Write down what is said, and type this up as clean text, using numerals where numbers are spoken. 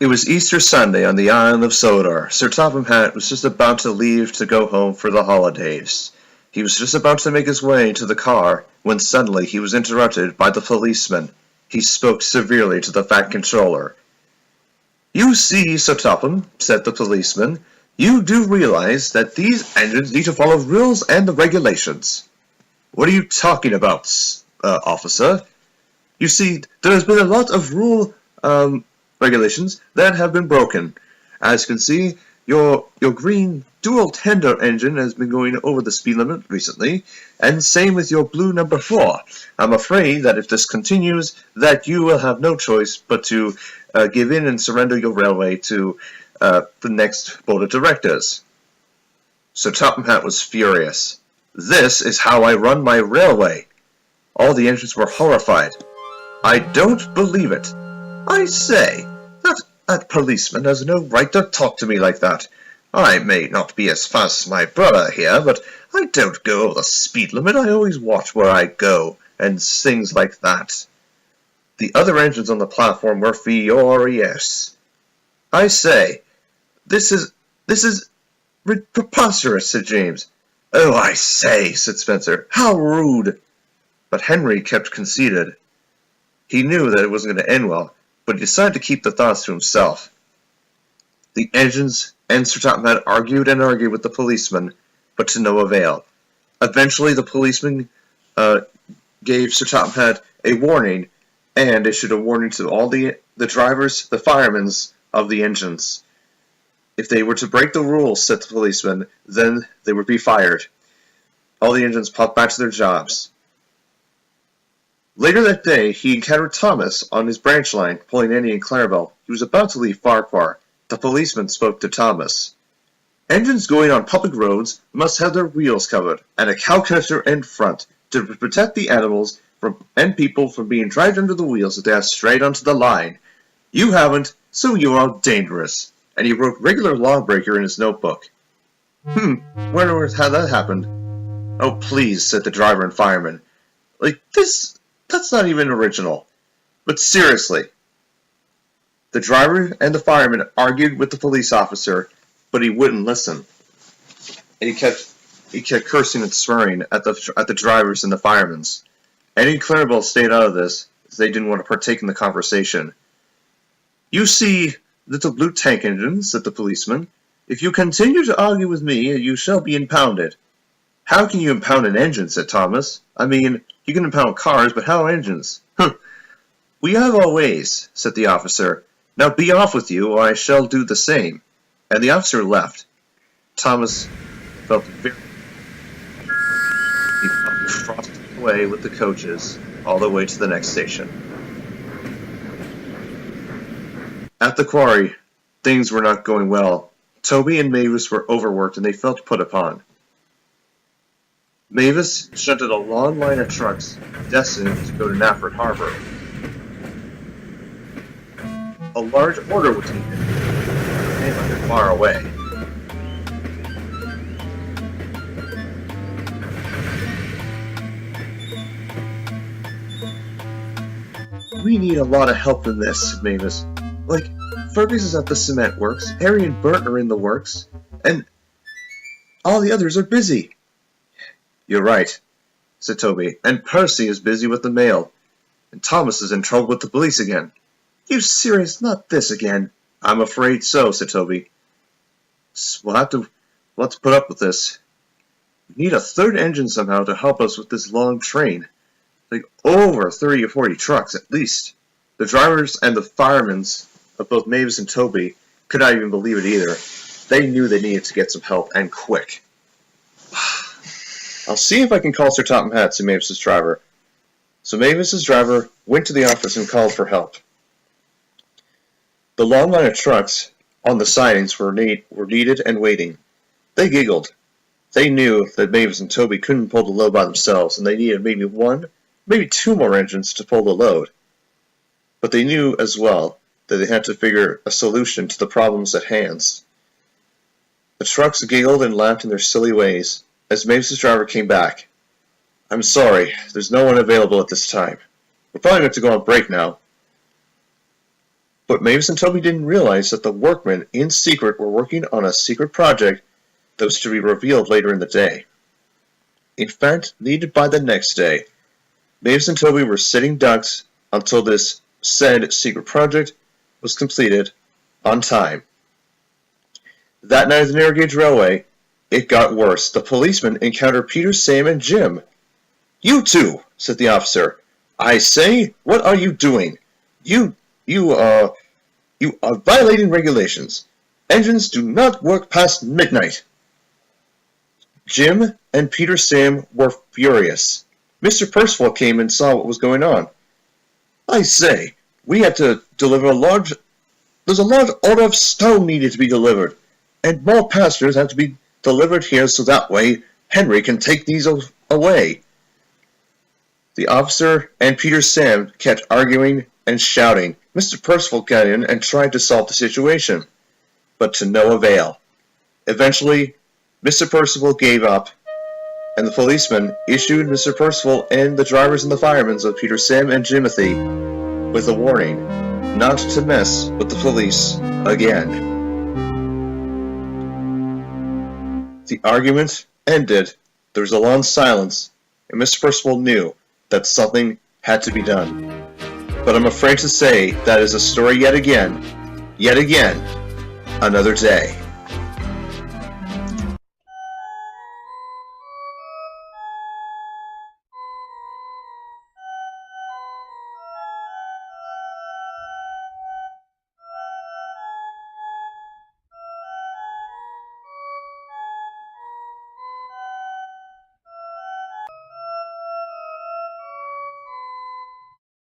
It was Easter Sunday on the island of Sodor. Sir Topham Hatt was just about to leave to go home for the holidays. He was just about to make his way to the car when suddenly he was interrupted by the policeman. He spoke severely to the Fat Controller. "You see, Sir Topham," said the policeman, "you do realize that these engines need to follow rules and the regulations." "What are you talking about, officer?" "You see, there has been a lot of regulations that have been broken. As you can see, your green dual-tender engine has been going over the speed limit recently, and same with your blue number 4. I'm afraid that if this continues, that you will have no choice but to give in and surrender your railway to the next board of directors." Sir Topham Hatt was furious. "This is how I run my railway." All the engines were horrified. "I don't believe it. I say, that policeman has no right to talk to me like that. I may not be as fast as my brother here, but I don't go over the speed limit. I always watch where I go, and things like that." The other engines on the platform were furious. "I say, this is preposterous," said James. "Oh, I say," said Spencer, "how rude." But Henry kept conceited. He knew that it wasn't going to end well, but he decided to keep the thoughts to himself. The engines and Sir Topham Hatt argued and argued with the policeman, but to no avail. Eventually, the policeman gave Sir Topham Hatt a warning and issued a warning to all the drivers, the firemen of the engines. If they were to break the rules, said the policeman, then they would be fired. All the engines popped back to their jobs. Later that day, he encountered Thomas on his branch line, pulling Annie and Clarabelle. He was about to leave Farquhar. The policeman spoke to Thomas. "Engines going on public roads must have their wheels covered, and a cow connector in front, to protect the animals and people from being dragged under the wheels if they have strayed onto the line. You haven't, so you are dangerous." And he wrote "regular lawbreaker" in his notebook. Wonder how that happened. "Oh, please," said the driver and fireman. That's not even original. But seriously. The driver and the fireman argued with the police officer, but he wouldn't listen. And he kept cursing and swearing at the drivers and the firemen. Annie and Clarabelle stayed out of this, as they didn't want to partake in the conversation. "You see, little blue tank engine," said the policeman, "if you continue to argue with me, you shall be impounded." "How can you impound an engine?" said Thomas. "I mean, you can impound cars, but how engines?" "We have our ways," said the officer. "Now be off with you, or I shall do the same." And the officer left. Thomas felt very... He crossed away with the coaches all the way to the next station. At the quarry, things were not going well. Toby and Mavis were overworked, and they felt put upon. Mavis shunted a long line of trucks destined to go to Nafford Harbor. A large order was needed. They were far away. "We need a lot of help in this," said Mavis. Fergus is at the cement works, Harry and Bert are in the works, and all the others are busy." "You're right," said Toby, "and Percy is busy with the mail, and Thomas is in trouble with the police again." "You serious? Not this again?" "I'm afraid so," said Toby. We'll have to put up with this. We need a third engine somehow to help us with this long train. Over 30 or 40 trucks at least." The drivers and the firemen of both Mavis and Toby could not even believe it either. They knew they needed to get some help, and quick. "I'll see if I can call Sir Topham Hatt," said Mavis's driver. So Mavis's driver went to the office and called for help. The long line of trucks on the sidings were needed and waiting. They giggled. They knew that Mavis and Toby couldn't pull the load by themselves, and they needed maybe one, maybe two more engines to pull the load. But they knew as well that they had to figure a solution to the problems at hand. The trucks giggled and laughed in their silly ways as Mavis's driver came back. "I'm sorry, there's no one available at this time. We're probably going to go on break now." But Mavis and Toby didn't realize that the workmen in secret were working on a secret project that was to be revealed later in the day. In fact, needed by the next day, Mavis and Toby were sitting ducks until this said secret project was completed on time. That night at the narrow gauge railway, it got worse. The policeman encountered Peter, Sam, and Jim. "You two," said the officer. "I say, what are you doing? You are violating regulations. Engines do not work past midnight." Jim and Peter Sam were furious. Mr. Percival came and saw what was going on. "I say, we had to deliver there's a large order of stone needed to be delivered, and more passengers have to be delivered here so that way Henry can take these away." The officer and Peter Sam kept arguing and shouting. Mr. Percival got in and tried to solve the situation, but to no avail. Eventually, Mr. Percival gave up, and the policeman issued Mr. Percival and the drivers and the firemen of Peter, Sam, and Jimothy with a warning not to mess with the police again. The argument ended. There was a long silence, and Mr. Percival knew that something had to be done. But I'm afraid to say that is a story yet again, another day.